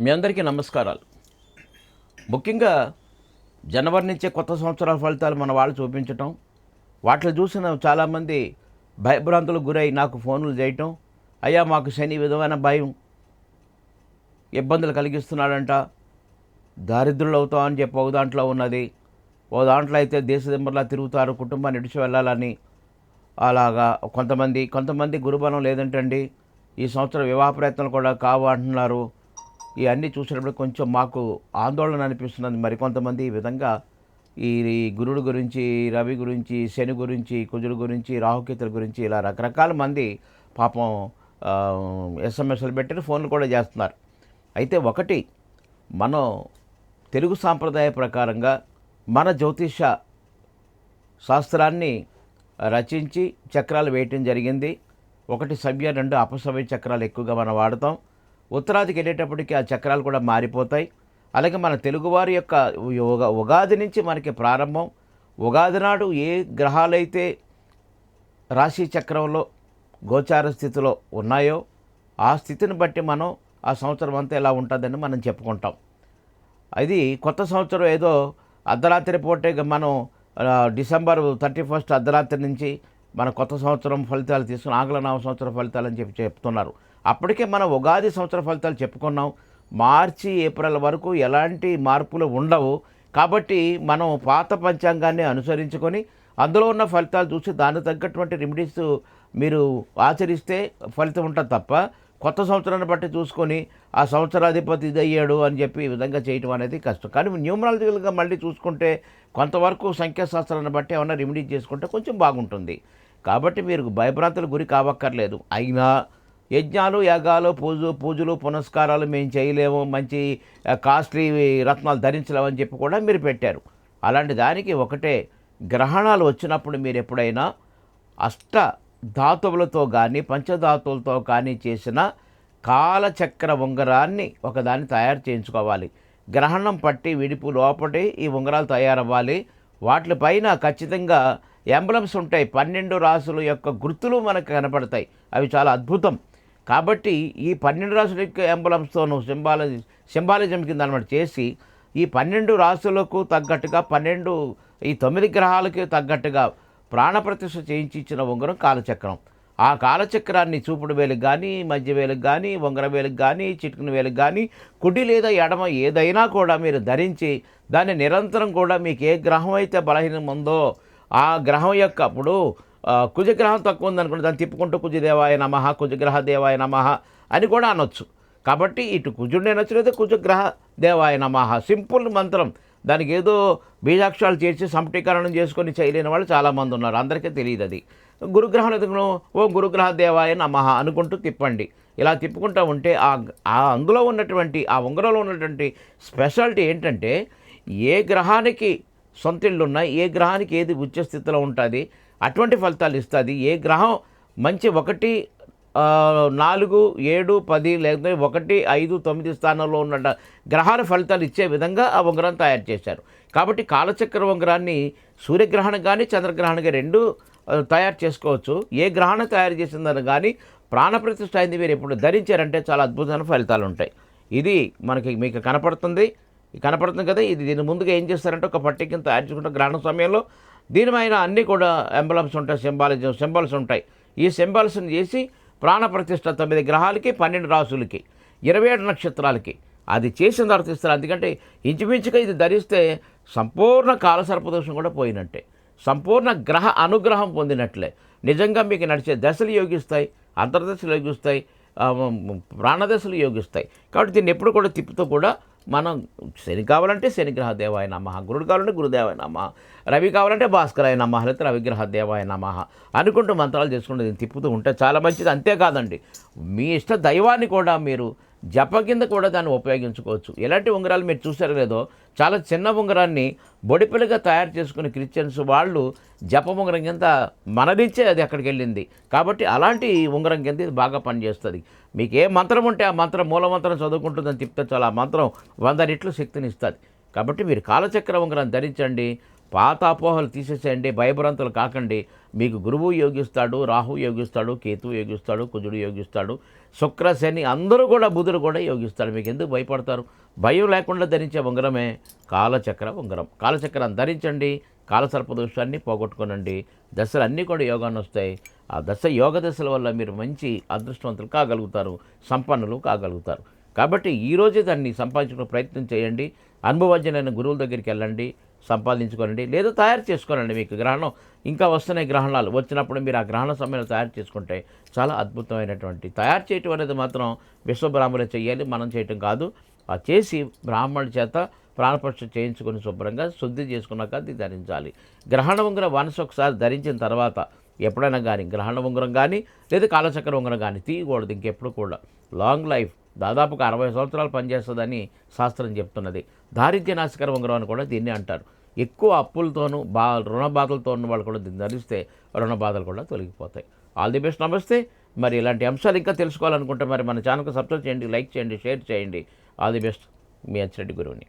మీ అందరికీ నమస్కారాలు. ముఖ్యంగా జనవరి నుంచే కొత్త సంవత్సరాల ఫలితాలు మన వాళ్ళు చూపించటం, వాటిలో చూసిన చాలామంది భయభ్రాంతులకు గురై నాకు ఫోన్లు చేయటం, అయ్యా మాకు శని విధమైన భయం, ఇబ్బందులు కలిగిస్తున్నాడంట, దారిద్రులు అవుతామని చెప్పి ఒక దాంట్లో ఉన్నది, ఓ దాంట్లో అయితే దేశదిమ్మర్లా తిరుగుతారు, కుటుంబాన్ని విడిచి వెళ్ళాలని. అలాగా కొంతమంది గురుబలం లేదంటండి, ఈ సంవత్సరం వివాహ ప్రయత్నాలు కూడా కావు అంటున్నారు. ఇవన్నీ చూసినప్పుడు కొంచెం మాకు ఆందోళన అనిపిస్తున్నది. మరికొంతమంది ఈ విధంగా ఈ గురుడు గురించి, రవి గురించి, శని గురించి, కుజుడు గురించి, రాహుకేతుల గురించి ఇలా రకరకాల మంది పాపం ఎస్ఎంఎస్లు పెట్టి ఫోన్లు కూడా చేస్తున్నారు. అయితే ఒకటి, మనం తెలుగు సాంప్రదాయ ప్రకారంగా మన జ్యోతిష శాస్త్రాన్ని రచించి చక్రాలు వేయటం జరిగింది. ఒకటి సవ్య, రెండు అపసవ్య చక్రాలు ఎక్కువగా మనం వాడతాం. ఉత్తరాదికి వెళ్ళేటప్పటికి ఆ చక్రాలు కూడా మారిపోతాయి. అలాగే మన తెలుగువారి యొక్క ఉగాది నుంచి మనకి ప్రారంభం. ఉగాది నాడు ఏ గ్రహాలైతే రాశి చక్రంలో గోచార స్థితిలో ఉన్నాయో ఆ స్థితిని బట్టి మనం ఆ సంవత్సరం అంతా ఎలా ఉంటుందని మనం చెప్పుకుంటాం. అది కొత్త సంవత్సరం ఏదో అర్ధరాత్రి పూటే మనం డిసెంబర్ 31 అర్ధరాత్రి నుంచి మన కొత్త సంవత్సరం ఫలితాలు తీసుకుని ఆంగ్ల నవ సంవత్సరం ఫలితాలు అని చెప్తున్నారు. అప్పటికే మనం ఉగాది సంవత్సర ఫలితాలు చెప్పుకున్నాం. మార్చి, ఏప్రిల్ వరకు ఎలాంటి మార్పులు ఉండవు. కాబట్టి మనం పాత పంచాంగాన్ని అనుసరించుకొని అందులో ఉన్న ఫలితాలు చూసి దానికి తగ్గటువంటి రెమెడీస్ మీరు ఆచరిస్తే ఫలితం ఉంటుంది తప్ప, కొత్త సంవత్సరాన్ని బట్టి చూసుకొని ఆ సంవత్సరాధిపతి ఇది అయ్యాడు అని చెప్పి ఈ విధంగా చేయటం అనేది కష్టం. కానీ న్యూమరాలజికల్గా మళ్ళీ చూసుకుంటే కొంతవరకు సంఖ్యాశాస్త్రాన్ని బట్టి ఏమన్నా రెమెడీ చేసుకుంటే కొంచెం బాగుంటుంది. కాబట్టి మీరు భయభ్రాంతులకు గురి కావక్కర్లేదు. అయినా యజ్ఞాలు, యాగాలు, పూజలు పునస్కారాలు మేము చేయలేము, మంచి కాస్ట్లీ రత్నాలు ధరించలేమని చెప్పి కూడా మీరు పెట్టారు. అలాంటి దానికి ఒకటే, గ్రహణాలు వచ్చినప్పుడు మీరు ఎప్పుడైనా అష్ట ధాతువులతో కానీ పంచధాతువులతో కానీ చేసిన కాలచక్ర ఉంగరాన్ని ఒకదాన్ని తయారు చేయించుకోవాలి. గ్రహణం పట్టి విడిపు లోపటి ఈ ఉంగరాలు తయారవ్వాలి. వాటిపైన ఖచ్చితంగా ఎంబ్లమ్స్ ఉంటాయి. 12 రాసుల యొక్క గుర్తులు మనకు కనపడతాయి. అవి చాలా అద్భుతం. కాబట్టి ఈ 12 రాసుల యొక్క ఎంబ్లమ్స్తోనూ సింబాలిజం కింద అనమాట చేసి ఈ 12 రాసులకు తగ్గట్టుగా 9 గ్రహాలకి తగ్గట్టుగా ప్రాణప్రతిష్ఠ చేయించి ఇచ్చిన ఉంగరం కాలచక్రం. ఆ కాలచక్రాన్ని చూపుడు వేలకు కానీ, మధ్య వేలకు కానీ, ఉంగర వేలకు కానీ, చిటికిన వేలకు కానీ, కుడి లేదా ఎడమ ఏదైనా కూడా మీరు ధరించి దాన్ని నిరంతరం కూడా మీకు ఏ గ్రహం అయితే బలహీనం ఉందో ఆ గ్రహం యొక్క అప్పుడు కుజగ్రహం తక్కువ ఉందనుకుంటే దాన్ని తిప్పుకుంటూ కుజదేవాయ నమః, కుజగ్రహ దేవాయ నమః అని కూడా అనొచ్చు. కాబట్టి ఇటు కుజుడిని అనొచ్చు, లేదా కుజగ్రహ దేవాయ నమః. సింపుల్ మంత్రం. దానికి ఏదో బీజాక్షరాలు చేర్చి సంపటీకరణం చేసుకొని చేయలేని వాళ్ళు చాలామంది ఉన్నారు. అందరికీ తెలియదు అది. గురుగ్రహం ఎదుగును, ఓ గురుగ్రహ దేవాయ నమః అనుకుంటూ తిప్పండి. ఇలా తిప్పుకుంటూ ఉంటే అందులో ఉన్నటువంటి ఆ ఉంగరంలో ఉన్నటువంటి స్పెషాలిటీ ఏంటంటే, ఏ గ్రహానికి సొంత ఇళ్ళు ఉన్నాయి, ఏ గ్రహానికి ఏది ఉచ్చస్థితిలో ఉంటుంది అటువంటి ఫలితాలు ఇస్తుంది. ఏ గ్రహం మంచి 1, 4, 7, 10 లేకపోతే 1, 5, 9 స్థానంలో ఉన్న గ్రహాల ఫలితాలు ఇచ్చే విధంగా ఆ ఉంగరం తయారు చేశారు. కాబట్టి కాలచక్ర ఉంగరాన్ని సూర్యగ్రహణం కానీ చంద్రగ్రహణం కానీ 2 తయారు చేసుకోవచ్చు. ఏ గ్రహణం తయారు చేసిందని కానీ ప్రాణప్రతిష్ఠ అయింది మీరు ఎప్పుడు ధరించారంటే చాలా అద్భుతమైన ఫలితాలు ఉంటాయి. ఇది మీకు కనపడుతుంది కదా. దీని ముందుగా ఏం చేస్తారంటే ఒక పట్టికను తయారు చేసుకుంటే గ్రహణ సమయంలో దీనిపైన అన్నీ కూడా ఎంబలమ్స్ ఉంటాయి, సింబల్స్ ఉంటాయి. ఈ సింబల్స్ని చేసి ప్రాణప్రతిష్ఠ 9 గ్రహాలకి, 12 రాసులకి, 27 నక్షత్రాలకి అది చేసిన తర్వాత ఇస్తారు. ఎందుకంటే ఇంచుమించుగా ఇది ధరిస్తే సంపూర్ణ కాలసర్పదోషం కూడా పోయినట్టే, సంపూర్ణ గ్రహ అనుగ్రహం పొందినట్లే. నిజంగా మీకు నడిచే దశలు యోగిస్తాయి, అంతర్దశలు యోగిస్తాయి, ప్రాణదశలు యోగిస్తాయి. కాబట్టి దీన్ని ఎప్పుడు కూడా తిప్పుతూ కూడా మనం శని కావాలంటే శనిగ్రహ దేవాయ నమః, గురుడు కావాలంటే గురుదేవాయ నమః, రవి కావాలంటే భాస్కరాయ నమః, లేకపోతే రవిగ్రహ దేవాయ నమః అనుకుంటూ మంత్రాలు చేసుకుంటూ దీన్ని తిప్పుతూ ఉంటే చాలా మంచిది. అంతేకాదండి, మీ ఇష్ట దైవాన్ని కూడా మీరు జప కింద కూడా దాన్ని ఉపయోగించుకోవచ్చు. ఎలాంటి ఉంగరాలు మీరు చూసారో లేదో, చాలా చిన్న ఉంగరాన్ని బొడిపిలుగా తయారు చేసుకుని క్రిస్టియన్స్ వాళ్ళు జప ఉంగరం కింద మనదించే అది అక్కడికి వెళ్ళింది. కాబట్టి అలాంటి ఉంగరం కింద ఇది బాగా పనిచేస్తుంది. మీకు ఏ మంత్రం ఉంటే ఆ మంత్రం మూలమంత్రం చదువుకుంటుందని చెప్తే చాలా ఆ మంత్రం 100 రెట్లు శక్తిని ఇస్తుంది. కాబట్టి మీరు కాలచక్ర ఉంగరం ధరించండి. పాత అపోహలు తీసేసేయండి, భయభ్రాంతులు కాకండి. మీకు గురువు యోగిస్తాడు, రాహు యోగిస్తాడు, కేతువు యోగిస్తాడు, కుజుడు యోగిస్తాడు, శుక్ర శని అందరూ కూడా, బుధుడు కూడా యోగిస్తాడు. మీకు ఎందుకు భయపడతారు? భయం లేకుండా ధరించే ఉంగరమే కాలచక్ర ఉంగరం. కాలచక్రం ధరించండి, కాలసర్ప దోషాన్ని పోగొట్టుకోనండి. దశలు అన్నీ కూడా యోగాన్ని వస్తాయి. ఆ యోగ దశల వల్ల మీరు మంచి అదృష్టవంతులు కాగలుగుతారు, సంపన్నులు కాగలుగుతారు. కాబట్టి ఈరోజే దాన్ని సంపాదించుకునే ప్రయత్నం చేయండి. అనుభవజ్ఞులైన గురువుల దగ్గరికి వెళ్ళండి, సంపాదించుకోనండి, లేదా తయారు చేసుకోనండి. మీకు గ్రహణం ఇంకా వస్తున్నాయి, గ్రహణాలు వచ్చినప్పుడు మీరు ఆ గ్రహణ సమయంలో తయారు చేసుకుంటే చాలా అద్భుతమైనటువంటి. తయారు చేయటం అనేది మాత్రం విశ్వబ్రాహ్మణులే చేయాలి, మనం చేయటం కాదు. ఆ చేసి బ్రాహ్మణుడి చేత ప్రాణప్రతిష్ఠ చేయించుకొని శుభ్రంగా శుద్ధి చేసుకున్నాక అది ధరించాలి. గ్రహణ ఉంగరం వన్స్ ఒకసారి ధరించిన తర్వాత ఎప్పుడైనా కానీ గ్రహణ ఉంగరం కానీ లేదా కాలచక్ర ఉంగరం కానీ తీయకూడదు ఇంకెప్పుడు కూడా. లాంగ్ లైఫ్, దాదాపుగా 60 సంవత్సరాలు పనిచేస్తుందని శాస్త్రం చెప్తున్నది. దారిద్ర్య నాశకర ఉంగరం అని కూడా దీన్ని అంటారు. ఎక్కువ అప్పులతోనూ రుణ బాధలతో ఉన్న వాళ్ళు కూడా దీన్ని ధరిస్తే రుణ బాధలు కూడా తొలగిపోతాయి. ఆల్ ది బెస్ట్, నమస్తే. మరి ఇలాంటి అంశాలు ఇంకా తెలుసుకోవాలనుకుంటే మరి మన ఛానల్కి సబ్స్క్రైబ్ చేయండి, లైక్ చేయండి, షేర్ చేయండి. ఆల్ ది బెస్ట్, మీ అచ్చిరెడ్డి గురువుని.